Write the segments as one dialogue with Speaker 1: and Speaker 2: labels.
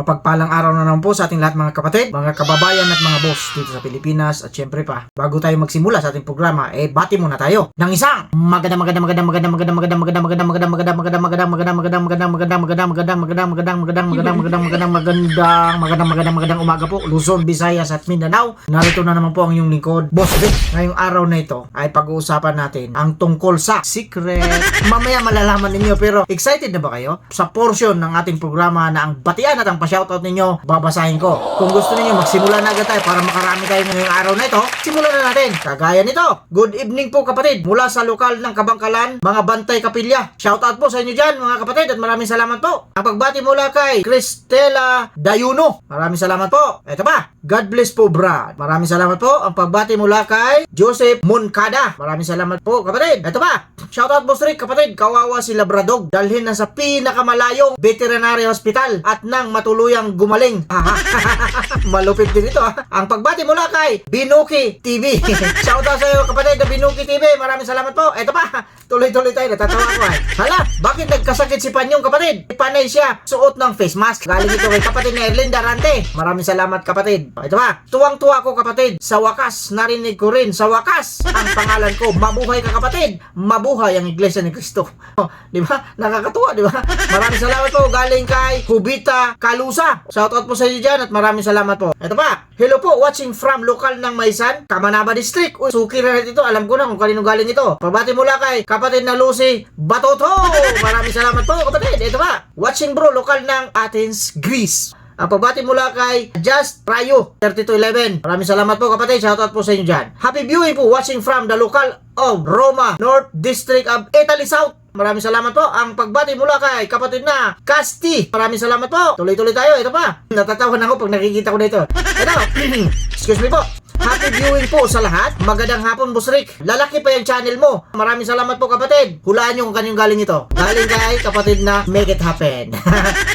Speaker 1: Mapagpalang araw na naman po sa ating lahat mga kapatid, mga kababayan at mga boss dito sa Pilipinas at syempre pa. Bago tayo magsimula sa ating programa, bati muna tayo ng isang magandang umaga po, Luzon, Visayas at Mindanao. Narito na naman po ang inyong lingkod, Boss Vic. Ngayong araw na ito ay pag-uusapan natin ang tungkol sa secret. Mamaya malalaman ninyo, pero excited na ba kayo sa portion ng ating programa na ang batian at ang pa-shoutout ninyo, babasahin ko. Kung gusto niyo magsimula na agad tayo para makarami tayo ngayong araw na ito, simulan na natin. Kagaya nito. Good evening po kapatid. Mula sa lokal ng Kabangkalan, mga Bantay Kapilya. Shoutout po sa inyo dyan mga kapatid at maraming salamat po. Ang pagbati mula kay Cristela Dayuno. Maraming salamat po. Ito pa. God bless po Brad. Maraming salamat po. Ang pagbati mula kay Joseph Moncada. Maraming salamat po kapatid. Ito pa. Shoutout Boss Rick kapatid. Kawawa si Labradog. Dalhin na sa pinakamalayong veterinary hospital at nang matuluyang gumaling. Malupit din ito ha. Ang pagbati mula kay Binuki TV. Shoutout sa iyo kapatid na Binuki TV. Maraming salamat po. Ito pa. Tuloy-tuloy tayo. Natatawa ko ay. Hala, bakit nagkasakit si Panyong kapatid? Panay siya. Suot ng face mask. Galing ito kay kapatid na Erlin Darante. Maraming salamat kapatid. Ito pa. Tuwang-tuwa ko kapatid. Sa wakas, narinig ko rin. Sa wakas, ang pangalan ko. Mabuhay ka kapatid. Mabuhay ang Iglesia ni Cristo. Di ba? Nakakatuwa, di ba? Maraming salamat po. Galing kay Kubita Kalusa. Shoutout po sa inyo dyan at maraming salamat po. Ito pa. Hello po. Watching from lokal ng Maysan, Kamanaba District. Uy, suki na ito. Alam ko na kung kanino galing ito. Pabati mula kay kapatid na Lucy Batoto. Maraming salamat po kapatid. Ito pa. Watching bro. Lokal ng Athens, Greece. Ang pagbati mula kay Just Rayo 3211. Maraming salamat po kapatid. Shoutout po sa inyo dyan. Happy viewing po. Watching from the local of Roma, North District of Italy South. Maraming salamat po. Ang pagbati mula kay kapatid na Casti. Maraming salamat po. Tuloy-tuloy tayo. Ito pa. Natatawa na ako pag nakikita ko dito. Ito. Excuse me po. Happy viewing po sa lahat. Magandang hapon, Boss Rick. Lalaki pa yung channel mo. Maraming salamat po, kapatid. Hulaan nyo kung kanyung galing ito. Galing kay kapatid na Make It Happen.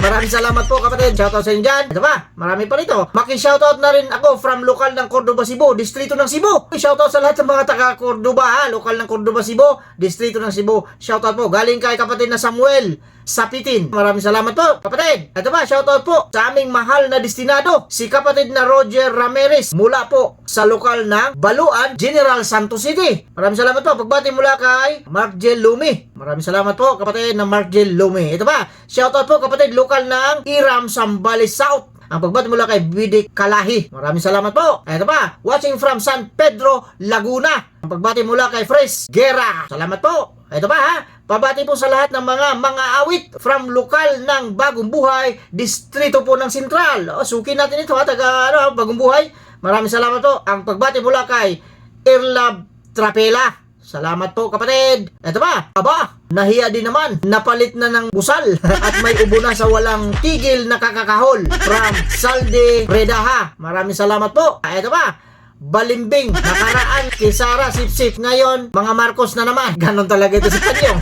Speaker 1: Maraming salamat po, kapatid. Shoutout sa inyo dyan. Ito pa, marami pa rito. Maki-shoutout na rin ako from lokal ng Cordoba, Cebu, distrito ng Cebu. Shoutout sa lahat ng mga taga-Cordoba, ha? Lokal ng Cordoba, Cebu, distrito ng Cebu. Shoutout po. Galing kay kapatid na Samuel Sapitin. Maraming salamat po, kapatid. Ito pa, shoutout po sa aming mahal na destinado, si kapatid na Roger Ramirez, mula po sa lokal ng Baluan, General Santos City. Maraming salamat po. Pagbati mula kay Marjel Lumi. Maraming salamat po, kapatid na Marjel Lumi. Ito pa, shoutout po, kapatid, lokal ng Iram, Zambales South. Ang pagbati mula kay Bidik Kalahi. Maraming salamat po. Ito pa, watching from San Pedro, Laguna. Ang pagbati mula kay Fres Guerra. Salamat po. Ito pa ha, pabati po sa lahat ng mga awit from lokal ng Bagong Buhay, distrito po ng Sentral. Suki natin ito ha, taga Bagong Buhay. Maraming salamat po. Ang pagbati mula kay Irlab Trapela. Salamat po kapatid. Ito pa, aba, nahiya din naman. Napalit na ng busal at may ubo na sa walang tigil na kakakahol from Salde Redaha. Maraming salamat po. Ito pa, Balimbing, nakaraan kay Sara Sipsip. Ngayon, mga Marcos na naman. Ganon talaga ito si Panyong.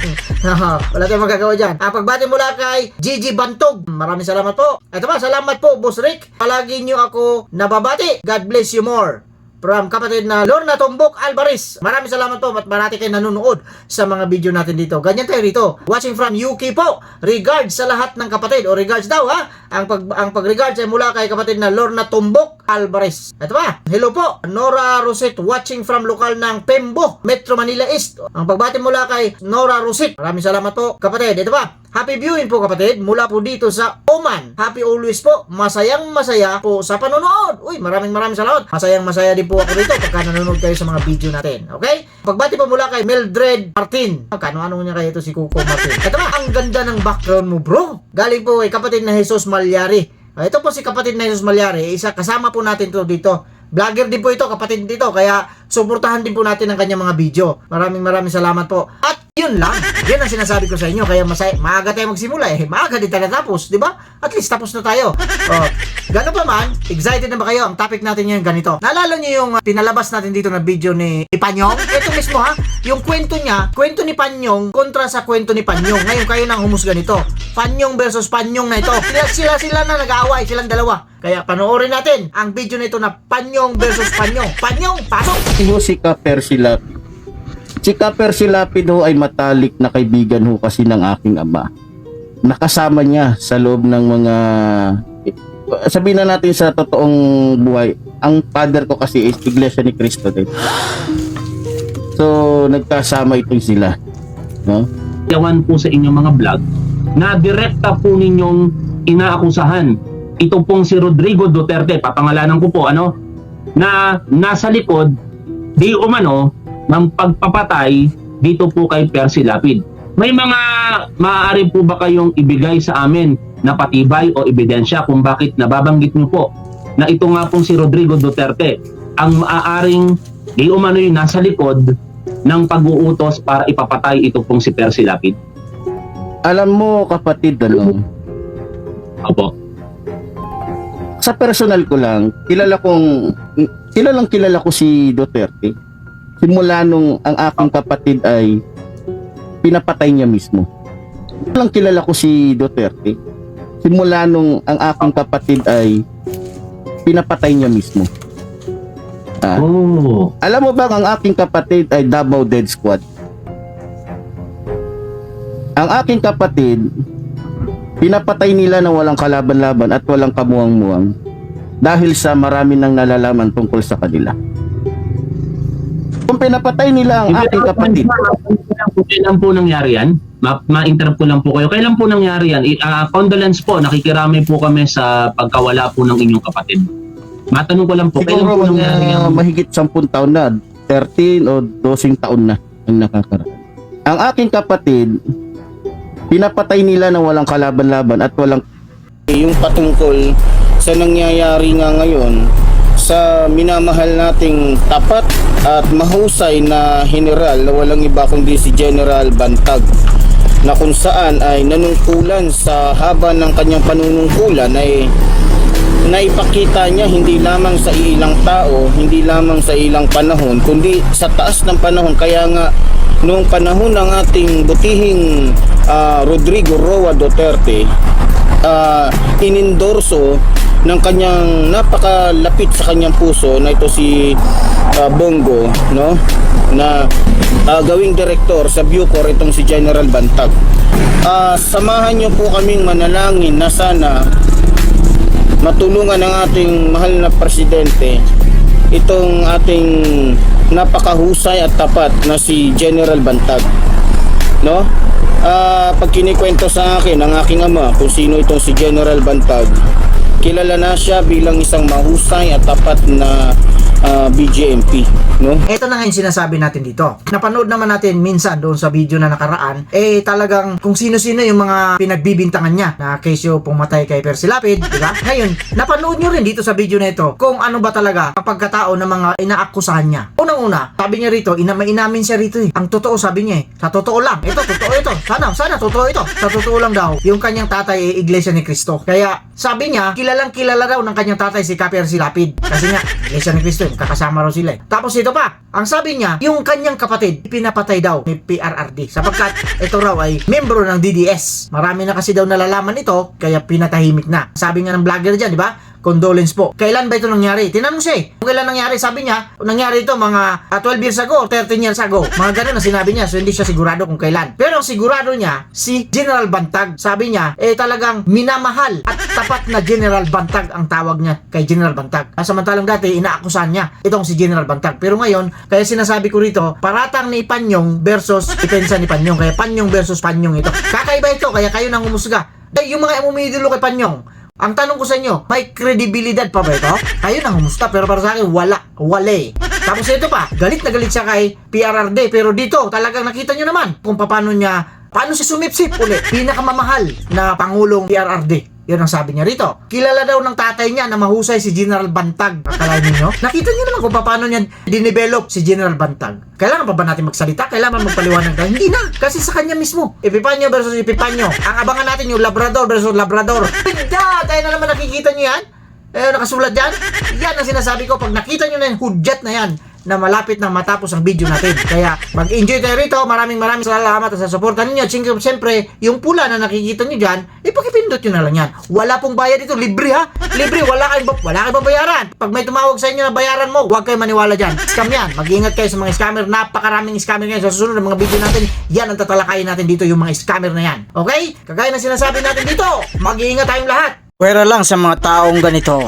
Speaker 1: Wala tayong magagawa dyan. Ang pagbati mula kay Gigi Bantog. Maraming salamat po. Ito pa, salamat po Boss Rick. Palagi nyo ako nababati. God bless you more. From kapatid na Lorna Tombok Alvarez. Maraming salamat po at marami kayo nanonood sa mga video natin dito. Ganyan tayo rito. Watching from UK po. Regards sa lahat ng kapatid. O regards daw ha. Ang pag-regards ay mula kay kapatid na Lorna Tombok Alvarez. Ito pa. Hello po. Nora Roset watching from lokal ng Pembo, Metro Manila East. Ang pagbati mula kay Nora Roset. Maraming salamat po kapatid. Ito pa. Happy viewing po kapatid mula po dito sa Oman. Happy always po. Masayang masaya po sa panonood. Uy, maraming salamat. Masayang masaya din po ako dito pagka nanonood kayo sa mga video natin. Okay? Pagbati po mula kay Mildred Martin. Ano niya kayo ito si Coco Martin. Ito ba, ang ganda ng background mo bro. Galing po kay kapatid na Jesus Malyari. Ito po si kapatid na Jesus Malyari. Isa kasama po natin to dito. Vlogger din po ito, kapatid dito. Kaya suportahan din po natin ang kanyang mga video. Maraming salamat po. At yun lang. Yan ang sinasabi ko sa inyo. Kaya maaga tayo magsimula eh. Maaga din tayo natapos. Diba? At least tapos na tayo. Gano'n pa man, excited na ba kayo? Ang topic natin ngayon ganito. Naalala niyo yung pinalabas natin dito na video ni Panyong? Ito mismo ha. Yung kwento niya, kwento ni Panyong kontra sa kwento ni Panyong. Ngayon kayo nang humusga nito. Panyong versus Panyong na ito. Sila na nag-aaway. Silang dalawa. Kaya panoorin natin ang video nito na Panyong versus Panyong. Panyong, pasok!
Speaker 2: Si Kaper Silapi. Si Kaper Silapi ho ay matalik na kaibigan ho kasi ng aking ama. Nakasama niya sa loob ng mga sabihin na natin sa totoong buhay, ang father ko kasi is Iglesia ni Cristo din. So, nagkasama ito sila. No?
Speaker 3: Yawan po sa inyong mga vlog na direkta po ninyong inaakusahan. Ito pong si Rodrigo Duterte, papangalanan ko po, na nasa likod, di umano, ng pagpapatay dito po kay Percy Lapid. May mga maaari po ba kayong ibigay sa amin na patibay o ebidensya kung bakit nababanggit nyo po na ito nga pong si Rodrigo Duterte ang maaaring di umano yung nasa likod ng pag-uutos para ipapatay ito pong si Percy Lapid?
Speaker 2: Alam mo kapatid,
Speaker 3: Opo.
Speaker 2: sa personal ko lang, kilala ko si Duterte. Simula nung ang aking kapatid ay pinapatay niya mismo. Kilala ko si Duterte. Simula nung ang aking kapatid ay pinapatay niya mismo. Alam mo ba ang aking kapatid ay Davao Dead Squad? Ang aking kapatid, pinapatay nila na walang kalaban-laban at walang kamuang-muang dahil sa marami nang nalalaman tungkol sa kanila. Kung pinapatay nila ang aking kapatid.
Speaker 3: Kailan po nangyari yan? Ma-interrupt ko lang po kayo. Kailan po nangyari yan? Condolence po, nakikirami po kami sa pagkawala po ng inyong kapatid. Matanong ko lang po, kailan
Speaker 2: Siguro
Speaker 3: po nangyari yan?
Speaker 2: mahigit 10 taon na, 13 o 12 taon na ang nakakaraan. Ang aking kapatid, pinapatay nila na walang kalaban-laban at walang yung patungkol sa nangyayari nga ngayon sa minamahal nating tapat at mahusay na general na walang iba kundi si General Bantag, na kung saan ay nanungkulan sa haba ng kanyang panunungkulan ay naipakita niya hindi lamang sa ilang tao, hindi lamang sa ilang panahon, kundi sa taas ng panahon. Kaya nga noong panahon ng ating butihing Rodrigo Roa Duterte, inendorso ng kanyang napakalapit sa kanyang puso na ito si Bongo, no, na gawing direktor sa Bucor itong si General Bantag. Samahan niyo po kaming manalangin na sana matulungan ng ating mahal na presidente itong ating napakahusay at tapat na si General Bantag, no? Pag kinikwento sa akin ng aking ama kung sino itong si General Bantag, kilala na siya bilang isang mahusay at tapat na BJMP, no?
Speaker 1: Ito na nga yung sinasabi natin dito. Napanood naman natin minsan doon sa video na nakaraan, talagang kung sino-sino yung mga pinagbibintangan niya na kesyo pumatay kay Percy Lapid, di ba? Ngayon, napanood nyo rin dito sa video na ito kung ano ba talaga ang pagkatao ng mga inaakusahan niya. Unang-una, sabi niya rito, inamin siya rito eh. Ang totoo sabi niya sa totoo lang. Ito, totoo ito. Sana, totoo ito. Sa totoo lang daw, yung kanyang tatay ay Iglesia ni Cristo. Kaya, sabi niya, kilalang kilala daw ng kanyang tatay si Percy Lapid. Kasi nga, Iglesia ni Cristo, kakasama raw sila eh. Tapos ito pa, ang sabi niya, yung kanyang kapatid, pinapatay daw ni PRRD sapagkat ito raw ay membro ng DDS. Marami na kasi daw nalalaman ito, kaya pinatahimik na. Sabi nga ng vlogger dyan, di ba? Condolence po. Kailan ba ito nangyari? Tinanong siya kung kailan nangyari. Sabi niya, nangyari ito mga 12 years ago, 13 years ago. Mga ganun na sinabi niya. So hindi siya sigurado kung kailan. Pero ang sigurado niya, si General Bantag. Sabi niya, talagang minamahal at tapat na General Bantag ang tawag niya kay General Bantag. Samantalang dati, inaakusahan niya itong si General Bantag. Pero ngayon, kaya sinasabi ko rito, paratang ni Panyong versus ipensa ni Panyong. Kaya Panyong versus Panyong ito. Kakaiba ito, kaya kayo nang umusga. Yung mga umidolo kay Panyong, ang tanong ko sa inyo, may kredibilidad pa ba ito? Kayo nang humusta, pero para sa akin, wala. Tapos ito pa, galit na galit siya kay PRRD, pero dito, talagang nakita nyo naman kung paano siya sumipsip ulit. Pinakamamahal na Pangulong PRRD. Yun ang sabi niya rito. Kilala daw ng tatay niya na mahusay si General Bantag. Akala niyo? Nakita niyo naman kung paano niya dinevelop si General Bantag. Kailangan pa ba natin magsalita? Kailangan magpaliwanag tayo? Hindi na. Kasi sa kanya mismo. Epipanyo versus Epipanyo. Ang abangan natin yung Labrador versus Labrador. Pinda! Tayo na naman nakikita niyo yan? Nakasulat dyan? Yan ang sinasabi ko. Pag nakita niyo na yan, hudyat na yan na malapit na matapos ang video natin. Kaya mag-enjoy tayo rito. Maraming salamat sa suporta ninyo. Siyempre, yung pula na nakikita nyo dyan, pakipindot nyo na lang yan. Wala pong bayad dito. Libre ha? Libre. Wala kayong babayaran. Pag may tumawag sa inyo na bayaran mo, huwag kayo maniwala dyan. Scam yan. Mag-iingat kayo sa mga scammer. Napakaraming scammer ngayon. Sa susunod ng mga video natin, yan ang tatalakayin natin dito, yung mga scammer na yan. Okay? Kagaya na sinasabi natin dito, mag-iingat tayong lahat.
Speaker 4: Pwera lang sa mga taong ganito.